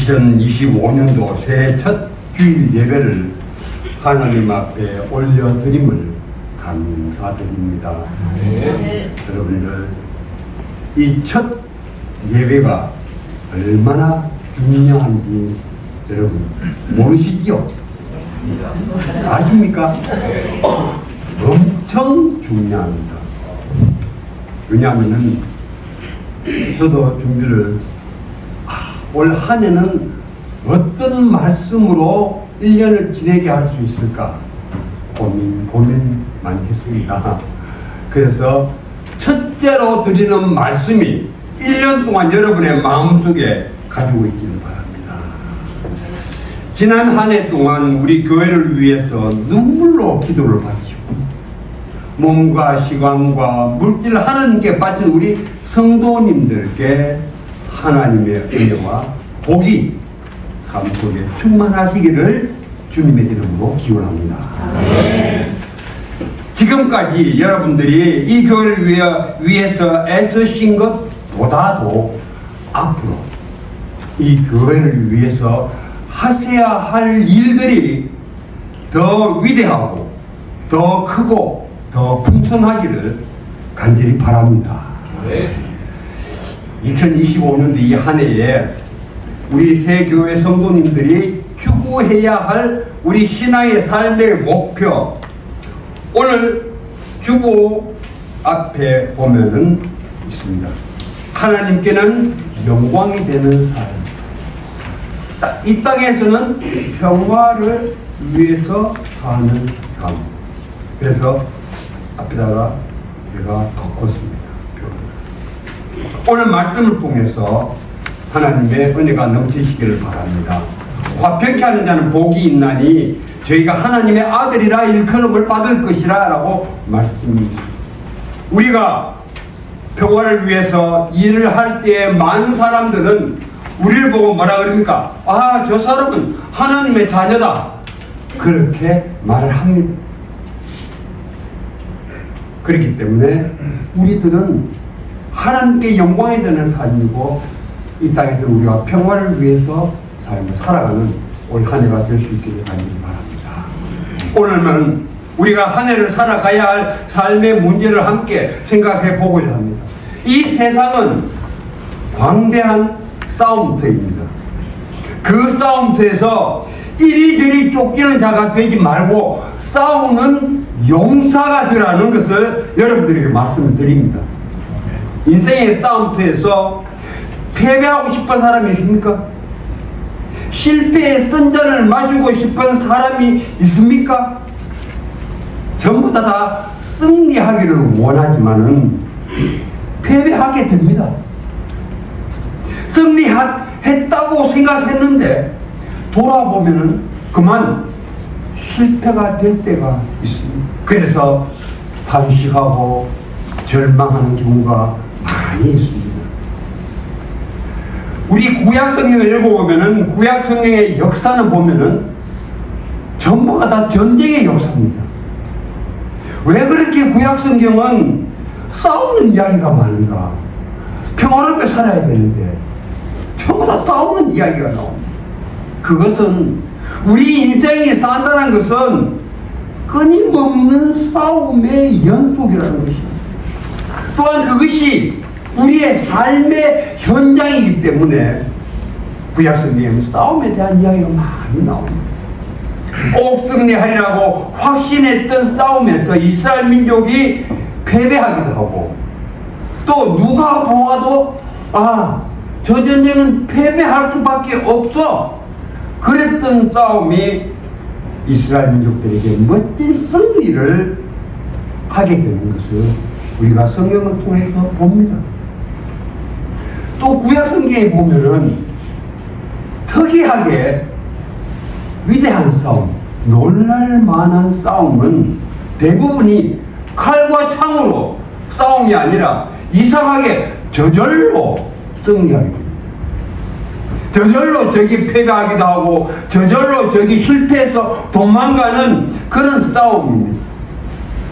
2025년도 새해 첫 주일 예배를 하나님 앞에 올려드림을 감사드립니다. 여러분들, 이 첫 예배가 얼마나 중요한지 여러분 모르시지요? 아십니까? 엄청 중요합니다. 왜냐하면은 저도 준비를 올 한 해는 어떤 말씀으로 1년을 지내게 할 수 있을까 고민 많이 했습니다. 그래서 첫째로 드리는 말씀이 1년 동안 여러분의 마음속에 가지고 있기를 바랍니다. 지난 한 해 동안 우리 교회를 위해서 눈물로 기도를 바치고 몸과 시간과 물질 하나님께 바친 우리 성도님들께 하나님의 은혜와 복이 삶 속에 충만하시기를 주님의 이름으로 기원합니다. 지금까지 여러분들이 이 교회를 위해서 애쓰신 것보다도 앞으로 이 교회를 위해서 하셔야 할 일들이 더 위대하고 더 크고 더 풍성하기를 간절히 바랍니다. 2025년도 이 한 해에 우리 새 교회 성도님들이 추구해야 할 우리 신앙의 삶의 목표, 오늘 주보 앞에 보면은 있습니다. 하나님께는 영광이 되는 삶. 이 땅에서는 평화를 위해서 사는 삶. 그래서 앞에다가 제가 덮었습니다. 오늘 말씀을 통해서 하나님의 은혜가 넘치시기를 바랍니다. 화평케 하는 자는 복이 있나니 저희가 하나님의 아들이라 일컬음을 받을 것이라 라고 말씀입니다. 우리가 평화를 위해서 일을 할 때 많은 사람들은 우리를 보고 뭐라 그럽니까? 아, 저 사람은 하나님의 자녀다, 그렇게 말을 합니다. 그렇기 때문에 우리들은 하나님께 영광이 되는 삶이고 이 땅에서 우리가 평화를 위해서 삶을 살아가는 올 한 해가 될 수 있기를 간절히 바랍니다. 오늘은 우리가 한 해를 살아가야 할 삶의 문제를 함께 생각해 보고자 합니다. 이 세상은 광대한 싸움터입니다. 그 싸움터에서 이리저리 쫓기는 자가 되지 말고 싸우는 용사가 되라는 것을 여러분들에게 말씀을 드립니다. 인생의 싸움터에서 패배하고 싶은 사람이 있습니까? 실패의 선전을 마시고 싶은 사람이 있습니까? 전부 다 승리하기를 원하지만은 패배하게 됩니다. 승리했다고 생각했는데 돌아보면은 그만 실패가 될 때가 있습니다. 그래서 단식하고 절망하는 경우가 많이 있습니다. 우리 구약성경을 읽어보면은 구약성경의 역사는 보면은 전부가 다 전쟁의 역사입니다. 왜 그렇게 구약성경은 싸우는 이야기가 많은가? 평화롭게 살아야 되는데 전부 다 싸우는 이야기가 나옵니다. 그것은 우리 인생이 산다는 것은 끊임없는 싸움의 연속이라는 것입니다. 또한 그것이 우리의 삶의 현장이기 때문에 구약성경에는 싸움에 대한 이야기가 많이 나옵니다. 꼭 승리하리라고 확신했던 싸움에서 이스라엘 민족이 패배하기도 하고, 또 누가 보아도 저 전쟁은 패배할 수밖에 없어, 그랬던 싸움이 이스라엘 민족들에게 멋진 승리를 하게 되는 것을 우리가 성경을 통해서 봅니다. 또 구약성경에 보면은 특이하게 위대한 싸움, 놀랄만한 싸움은 대부분이 칼과 창으로 싸움이 아니라 이상하게 저절로 승리하게 됩니다. 저절로 저기 패배하기도 하고 저절로 저기 실패해서 도망가는 그런 싸움입니다.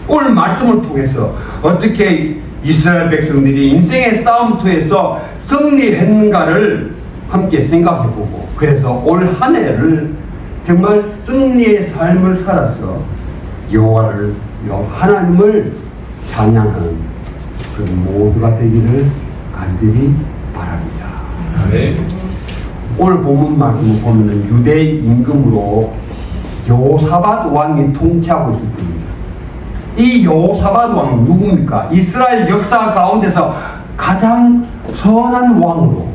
오늘 말씀을 통해서 어떻게 이스라엘 백성들이 인생의 싸움터에서 승리했는가를 함께 생각해보고, 그래서 올 한 해를 정말 승리의 삶을 살아서 여호와를, 하나님을 찬양하는 그 모두가 되기를 간절히 바랍니다. 네. 오늘 본문 말씀을 보면 유대 임금으로 여호사밧 왕이 통치하고 있을 겁니다. 이 여호사밧 왕은 누굽니까? 이스라엘 역사 가운데서 가장 선한 왕으로,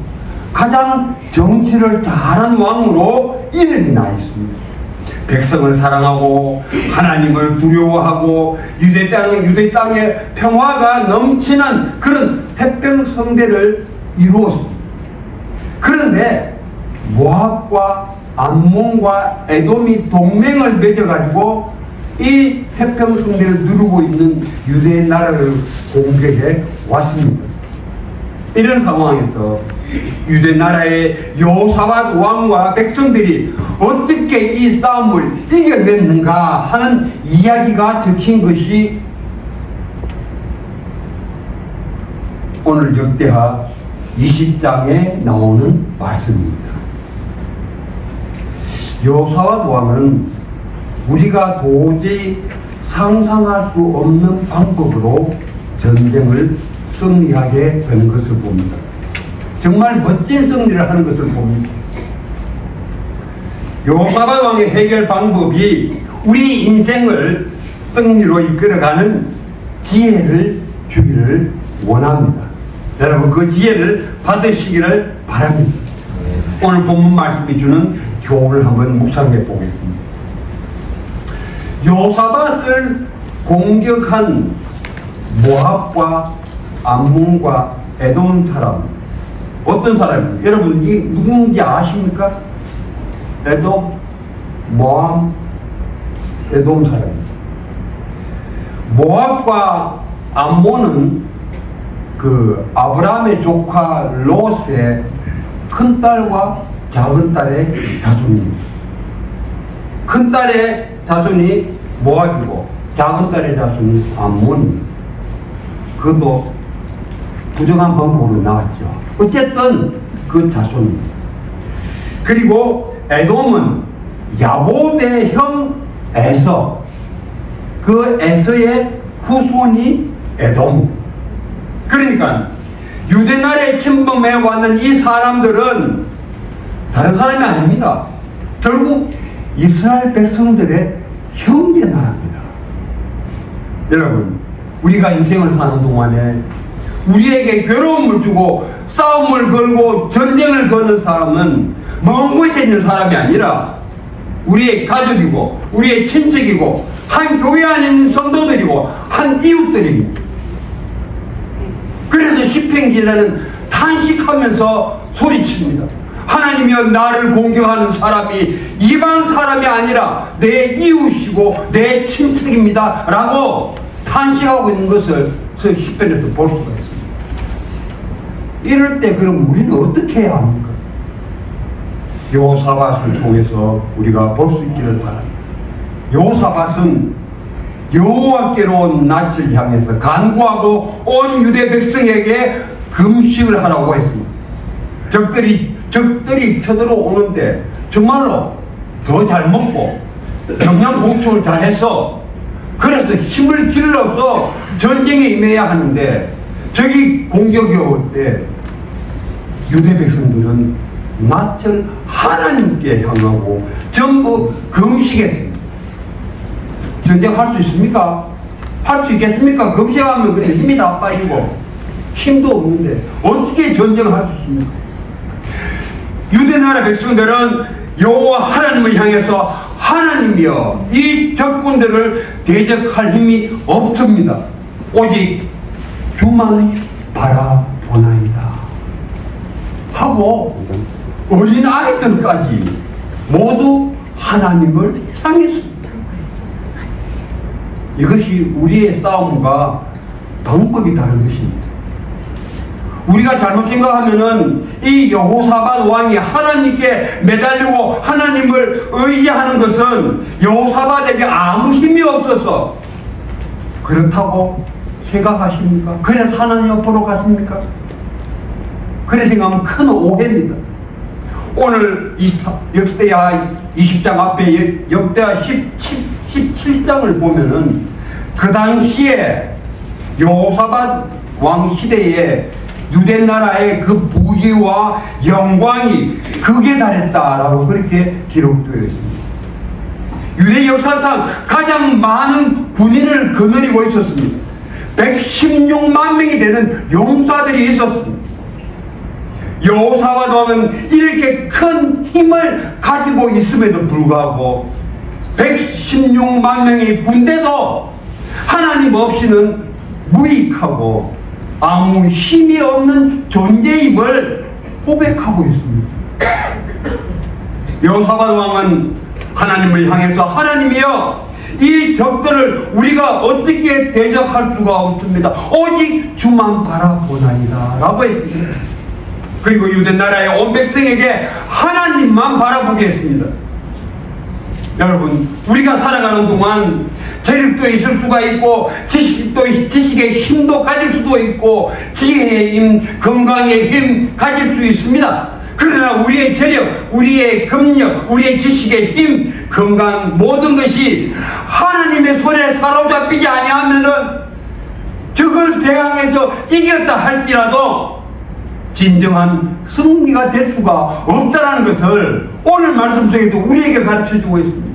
가장 정치를 잘한 왕으로 이름이 나 있습니다. 백성을 사랑하고 하나님을 두려워하고 유대 땅에 평화가 넘치는 그런 태평성대를 이루었습니다. 그런데 모압과 암몬과 에돔이 동맹을 맺어가지고 이 태평성대를 누르고 있는 유대 나라를 공격해 왔습니다. 이런 상황에서 유대 나라의 여호사밧 왕과 백성들이 어떻게 이 싸움을 이겨냈는가 하는 이야기가 적힌 것이 오늘 역대하 20장에 나오는 말씀입니다. 여호사밧 왕은 우리가 도저히 상상할 수 없는 방법으로 전쟁을 승리하게 되는 것을 봅니다. 정말 멋진 승리를 하는 것을 봅니다. 여호사밧 왕의 해결 방법이 우리 인생을 승리로 이끌어가는 지혜를 주기를 원합니다. 여러분 그 지혜를 받으시기를 바랍니다. 오늘 본문 말씀이 주는 교훈을 한번 묵상해 보겠습니다. 여호사밧을 공격한 모압과 암몬과 에돔 사람, 어떤 사람입니까? 여러분 이 누군지 아십니까? 에돔, 모압, 에돔 사람입니다. 모압과 암몬은 그 아브라함의 조카 롯의 큰 딸과 작은 딸의 자손입니다. 큰 딸의 자손이 모압이고 작은 딸의 자손이 암몬입니다. 그것도 부정한 방법으로 나왔죠. 어쨌든 그 자손입니다. 그리고 에돔은 야곱의 형 에서, 그 에서의 후손이 에돔. 그러니까 유대 나라에 침범해 왔는 이 사람들은 다른 사람이 아닙니다. 결국 이스라엘 백성들의 형제 나라입니다. 여러분, 우리가 인생을 사는 동안에 우리에게 괴로움을 주고 싸움을 걸고 전쟁을 거는 사람은 먼 곳에 있는 사람이 아니라 우리의 가족이고 우리의 친척이고 한 교회 안에 있는 성도들이고 한 이웃들입니다. 그래서 시편기자는 탄식하면서 소리칩니다. 하나님이여, 나를 공격하는 사람이 이방 사람이 아니라 내 이웃이고 내 친척입니다 라고 탄식하고 있는 것을 시편에서 볼 수가 있습니다. 이럴 때 그럼 우리는 어떻게 해야 합니까? 여호사밧을 통해서 우리가 볼 수 있기를 바랍니다. 여호사밧은 여호와께로 온 낯을 향해서 간구하고 온 유대 백성에게 금식을 하라고 했습니다. 적들이 쳐들어오는데 정말로 더 잘 먹고 영양 보충을 잘해서 그래서 힘을 길러서 전쟁에 임해야 하는데 저기 공격이 올 때 유대 백성들은 낯을 하나님께 향하고 전부 금식했습니다. 전쟁할 수 있습니까? 할 수 있겠습니까? 금식하면 그냥 힘이 다 빠지고 힘도 없는데 어떻게 전쟁을 할 수 있습니까? 유대 나라 백성들은 여호와 하나님을 향해서 하나님이여, 이 적군들을 대적할 힘이 없습니다. 오직 주만 바라보나이다 하고 어린 아이들까지 모두 하나님을 향했습니다. 이것이 우리의 싸움과 방법이 다른 것입니다. 우리가 잘못 생각하면은 이 여호사밧 왕이 하나님께 매달리고 하나님을 의지하는 것은 여호사밧에게 아무 힘이 없어서 그렇다고 생각하십니까? 그래서 하나님 옆으로 갔습니까? 그래 생각하면 큰 오해입니다. 오늘 역대하 20장 앞에 역대하 17장을 보면은 그 당시에 여호사밧 왕 시대에 유대 나라의 그 부귀와 영광이 극에 달했다라고 그렇게 기록되어 있습니다. 유대 역사상 가장 많은 군인을 거느리고 있었습니다. 116만 명이 되는 용사들이 있었습니다. 여호사밧 왕은 이렇게 큰 힘을 가지고 있음에도 불구하고 116만 명의 군대도 하나님 없이는 무익하고 아무 힘이 없는 존재임을 고백하고 있습니다. 여호사밧 왕은 하나님을 향해서 하나님이여 이 적들을 우리가 어떻게 대적할 수가 없습니다. 오직 주만 바라보나이다 라고 했습니다. 그리고 유대 나라의 온 백성에게 하나님만 바라보게 했습니다. 여러분, 우리가 살아가는 동안 재력도 있을 수가 있고 지식의 힘도 가질 수도 있고 지혜의 힘, 건강의 힘 가질 수 있습니다. 그러나 우리의 재력, 우리의 금력, 우리의 지식의 힘, 건강 모든 것이 하나님의 손에 사로잡히지 아니하면은 적을 대항해서 이겼다 할지라도 진정한 승리가 될 수가 없다는 것을 오늘 말씀 속에도 우리에게 가르쳐주고 있습니다.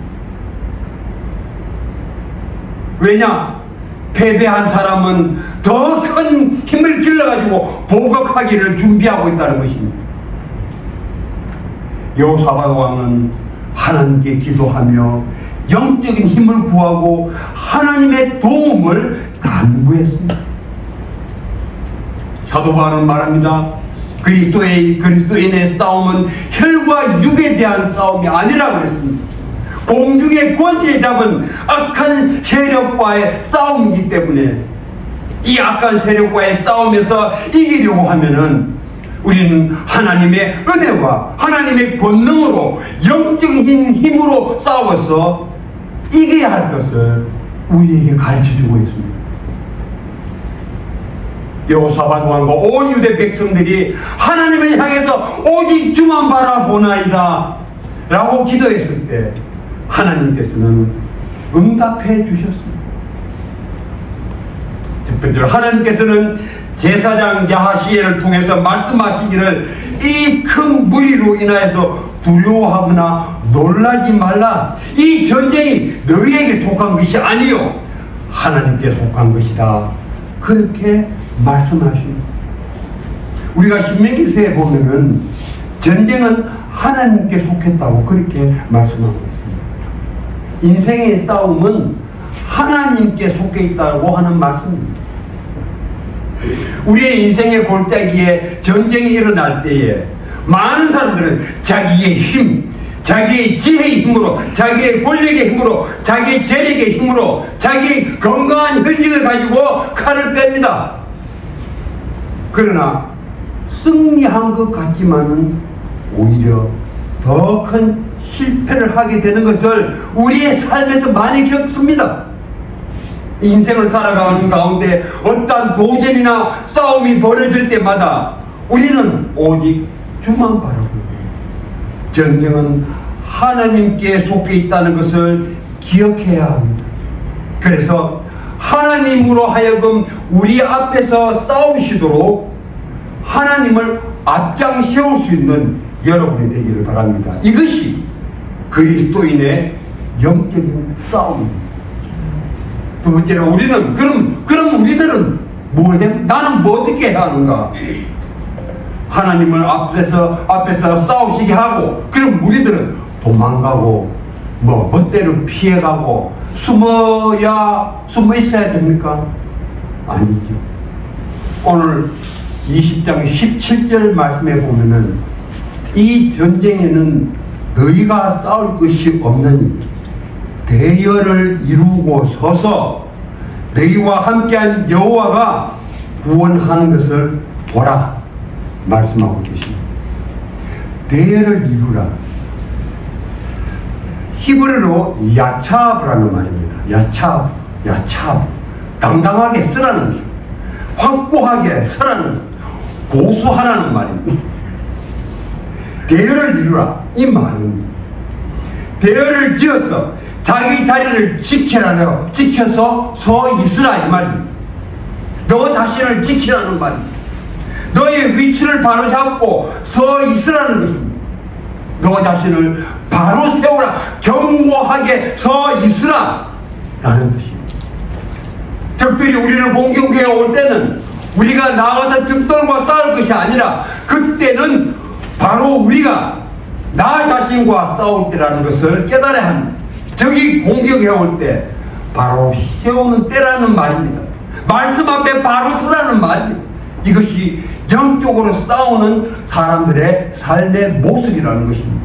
왜냐? 패배한 사람은 더 큰 힘을 길러가지고 보복하기를 준비하고 있다는 것입니다. 여호사밧 왕은 하나님께 기도하며 영적인 힘을 구하고 하나님의 도움을 간구했습니다. 사도 바울은 말합니다. 그리스도인의 싸움은 혈과 육에 대한 싸움이 아니라 그랬습니다. 공중의 권세를 잡은 악한 세력과의 싸움이기 때문에 이 악한 세력과의 싸움에서 이기려고 하면은 우리는 하나님의 은혜와 하나님의 권능으로 영적인 힘으로 싸워서 이겨야 할 것을 우리에게 가르쳐주고 있습니다. 여호사밧 왕과 온 유대 백성들이 하나님을 향해서 오직 주만 바라보나이다 라고 기도했을 때 하나님께서는 응답해 주셨습니다. 첫 번째로 하나님께서는 제사장 야하시엘을 통해서 말씀하시기를 이 큰 무리로 인하여서 두려워하거나 놀라지 말라. 이 전쟁이 너희에게 속한 것이 아니요 하나님께 속한 것이다. 그렇게 말씀하십니다. 우리가 신명기서에 보면은 전쟁은 하나님께 속했다고 그렇게 말씀하고 있습니다. 인생의 싸움은 하나님께 속해 있다고 하는 말씀입니다. 우리의 인생의 골짜기에 전쟁이 일어날 때에 많은 사람들은 자기의 힘, 자기의 지혜의 힘으로, 자기의 권력의 힘으로, 자기의 재력의 힘으로, 자기의 건강한 혈기를 가지고 칼을 뺍니다. 그러나 승리한 것 같지만은 오히려 더 큰 실패를 하게 되는 것을 우리의 삶에서 많이 겪습니다. 인생을 살아가는 가운데 어떠한 도전이나 싸움이 벌어질 때마다 우리는 오직 주만 바라보고 전쟁은 하나님께 속해 있다는 것을 기억해야 합니다. 그래서 하나님으로 하여금 우리 앞에서 싸우시도록 하나님을 앞장 세울 수 있는 여러분이 되기를 바랍니다. 이것이 그리스도인의 영적인 싸움입니다. 두 번째로 우리는 그럼 우리들은 뭘 해? 나는 뭐 어떻게 해야 하는가? 하나님을 앞에서 싸우시게 하고 그럼 우리들은 도망가고 멋대로 피해가고 숨어 있어야 됩니까? 아니죠. 오늘 20장 17절 말씀에 보면은 이 전쟁에는 너희가 싸울 것이 없느니 대열을 이루고 서서 너희와 함께한 여호와가 구원하는 것을 보라 말씀하고 계십니다. 대열을 이루라. 히브리어로 야차브라는 말입니다. 야차브 당당하게 쓰라는 것입니다. 확고하게 서라는 것, 고수하라는 말입니다. 대열을 이루라. 이 말은 대열을 지어서 자기 자리를 지켜서 서 있으라 이 말입니다. 너 자신을 지키라는 말입니다. 너의 위치를 바로 잡고 서 있으라는 것입니다. 너 자신을 바로 세우라. 견고하게 서 있으라 라는 것입니다. 적들이 우리를 공격해 올 때는 우리가 나가서 적들과 싸울 것이 아니라 그때는 바로 우리가 나 자신과 싸울 때라는 것을 깨달아야 합니다. 적이 공격해 올 때 바로 세우는 때라는 말입니다. 말씀 앞에 바로 서라는 말입니다. 이것이 영적으로 싸우는 사람들의 삶의 모습이라는 것입니다.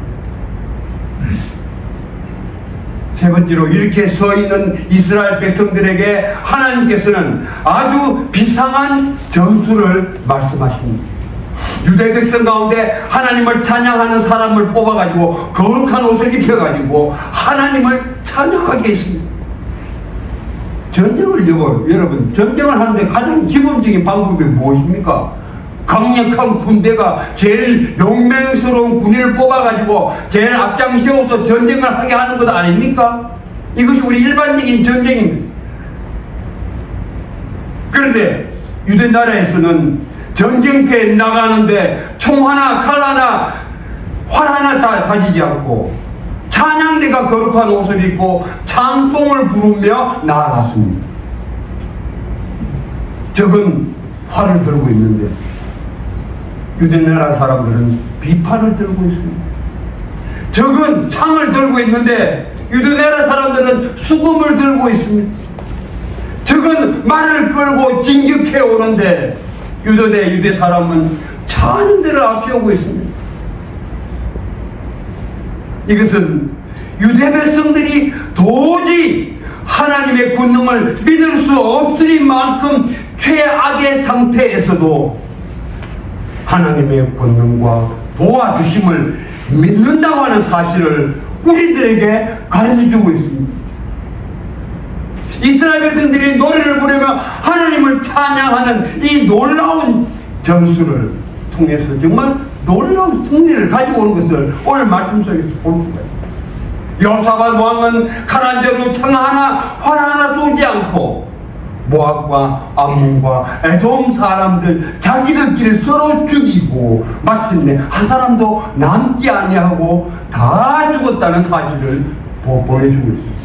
세 번째로 이렇게 서 있는 이스라엘 백성들에게 하나님께서는 아주 비상한 전술을 말씀하십니다. 유대 백성 가운데 하나님을 찬양하는 사람을 뽑아가지고 거룩한 옷을 입혀가지고 하나님을 찬양하게 했습니다. 전쟁을 여러분 전쟁을 하는데 가장 기본적인 방법이 무엇입니까? 강력한 군대가 제일 용맹스러운 군인을 뽑아가지고 제일 앞장 세워서 전쟁을 하게 하는 것 아닙니까? 이것이 우리 일반적인 전쟁입니다. 그런데 유대 나라에서는 전쟁터에 나가는데 총 하나, 칼 하나, 활 하나 다 가지지 않고 찬양대가 거룩한 옷을 입고 찬송을 부르며 나아갔습니다. 적은 활을 들고 있는데 유대나라 사람들은 비판을 들고 있습니다. 적은 창을 들고 있는데 유대나라 사람들은 수금을 들고 있습니다. 적은 말을 끌고 진격해 오는데 유대 사람은 찬양대를 앞세우고 있습니다. 이것은 유대 백성들이 도저히 하나님의 권능을 믿을 수 없으니만큼 최악의 상태에서도 하나님의 권능과 도와주심을 믿는다고 하는 사실을 우리들에게 가르쳐주고 있습니다. 이스라엘 백성들이 노래를 부르며 하나님을 찬양하는 이 놀라운 전술을 통해서 정말 놀라운 승리를 가지고 오는 것을 오늘 말씀 속에서 볼 수가 있습니다. 여호사밧 왕은 칼 한 자루, 창 하나, 활 하나 쏘지 않고 모압과 암몬과 에돔 사람들 자기들끼리 서로 죽이고 마침내 한 사람도 남지 아니하고 다 죽었다는 사실을 보여주고 있습니다.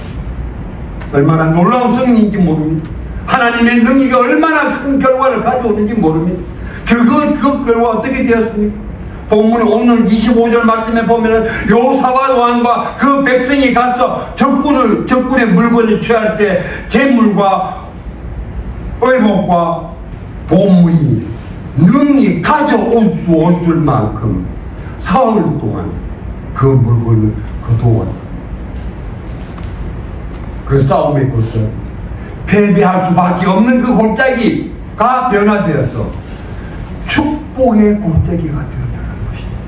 얼마나 놀라운 승리인지 모릅니다. 하나님의 능력이 얼마나 큰 결과를 가져오는지 모릅니다. 그 결과 어떻게 되었습니까? 본문에 오늘 25절 말씀에 보면은 여호사밧 왕과 그 백성이 가서 적군의 물건을 취할 때 재물과 의복과 보물이 능히 가져올 수 없을 만큼 사흘 동안 그 물건을 거두었다. 그 싸움의 것을 패배할 수밖에 없는 그 골짜기가 변화되어서 축복의 골짜기가 되었다는 것입니다.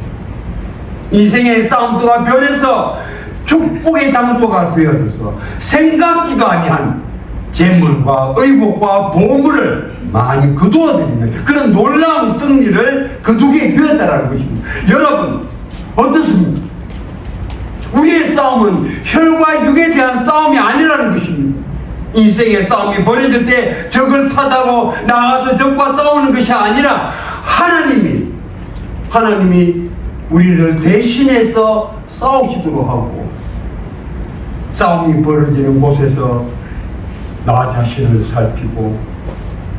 인생의 싸움터가 변해서 축복의 장소가 되어서 생각지도 아니한 재물과 의복과 보물을 많이 거두어드리는 그런 놀라운 승리를 거두게 되었다는 것입니다. 여러분 어떻습니까? 우리의 싸움은 혈과 육에 대한 싸움이 아니라는 것입니다. 인생의 싸움이 벌어질 때 적을 타다고 나가서 적과 싸우는 것이 아니라 하나님이 우리를 대신해서 싸우시도록 하고 싸움이 벌어지는 곳에서 나 자신을 살피고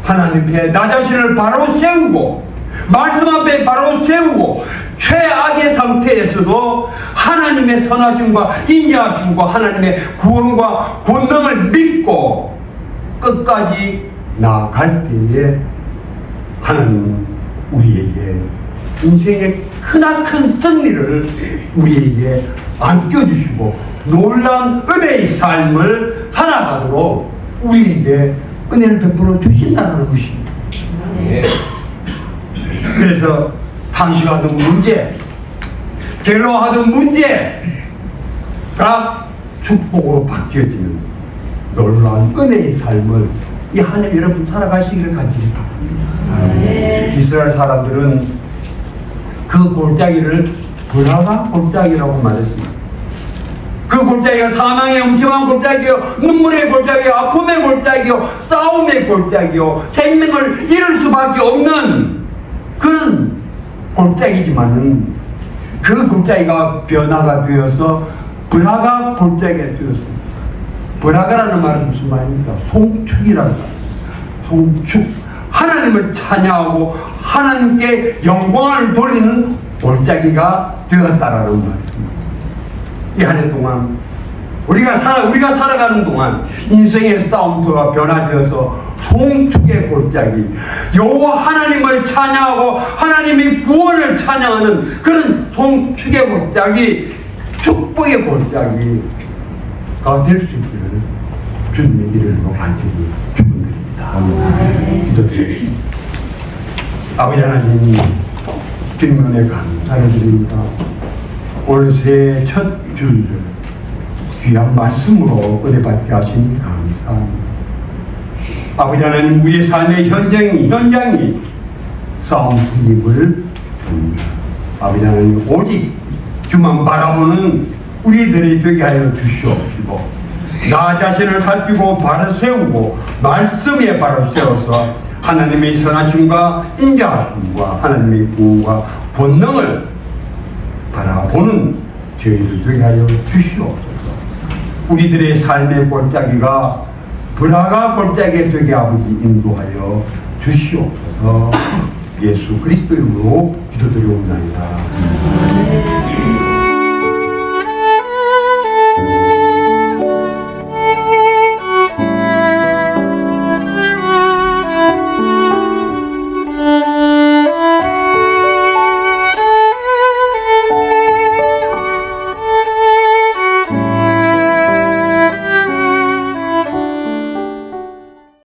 하나님 앞에 나 자신을 바로 세우고 말씀 앞에 바로 세우고 최악의 상태에서도 하나님의 선하심과 인자하심과 하나님의 구원과 권능을 믿고 끝까지 나아갈 때에 하나님은 우리에게 인생의 크나큰 승리를 우리에게 안겨주시고 놀라운 은혜의 삶을 살아가도록 우리에게 은혜를 베풀어 주신다는 것입니다. 그래서 탄식하던 문제, 괴로워하던 문제가 축복으로 바뀌어지는 놀라운 은혜의 삶을 이 한 해 여러분 살아가시기를 간절히 바랍니다. 이스라엘 사람들은 그 골짜기를 불화가 골짜기라고 말했습니다. 그 골짜기가 사망의 엄청난 골짜기요, 눈물의 골짜기요, 아픔의 골짜기요, 싸움의 골짜기요, 생명을 잃을 수밖에 없는 그런 골짜기지만은 그 골짜기가 변화가 되어서 불화가 골짜기가 되었습니다. 불화가라는 말은 무슨 말입니까? 송축이라는 말. 송축. 하나님을 찬양하고 하나님께 영광을 돌리는 골짜기가 되었다라는 말입니다. 이 한 해 동안 우리가 살아가는 동안 인생의 싸움터가 변화되어서 송축의 골짜기, 여호와 하나님을 찬양하고 하나님의 구원을 찬양하는 그런 송축의 골짜기, 축복의 골짜기가 될 수 있기를 주님의 이름으로 간절히 축원드립니다. 기도드립니다. 아버지 하나님, 주님 은혜 감사를 드립니다. 오늘 새해 첫 주일을 귀한 말씀으로 은혜 받게 하시니 감사합니다. 아버지 하나님, 우리의 삶의 현장이 싸움터임을 줍니다. 아버지 하나님, 오직 주만 바라보는 우리들이 되게 하여 주시옵시고, 나 자신을 살피고 바로 세우고 말씀에 바로 세워서 하나님의 선하심과 인자하심과 하나님의 구원과 본능을 바라보는 저희들 되게 하여 주시옵소서. 우리들의 삶의 골짜기가 불화가 골짜기 되게 아버지 인도하여 주시옵소서. 예수 그리스도 이름으로 기도드리옵나이다.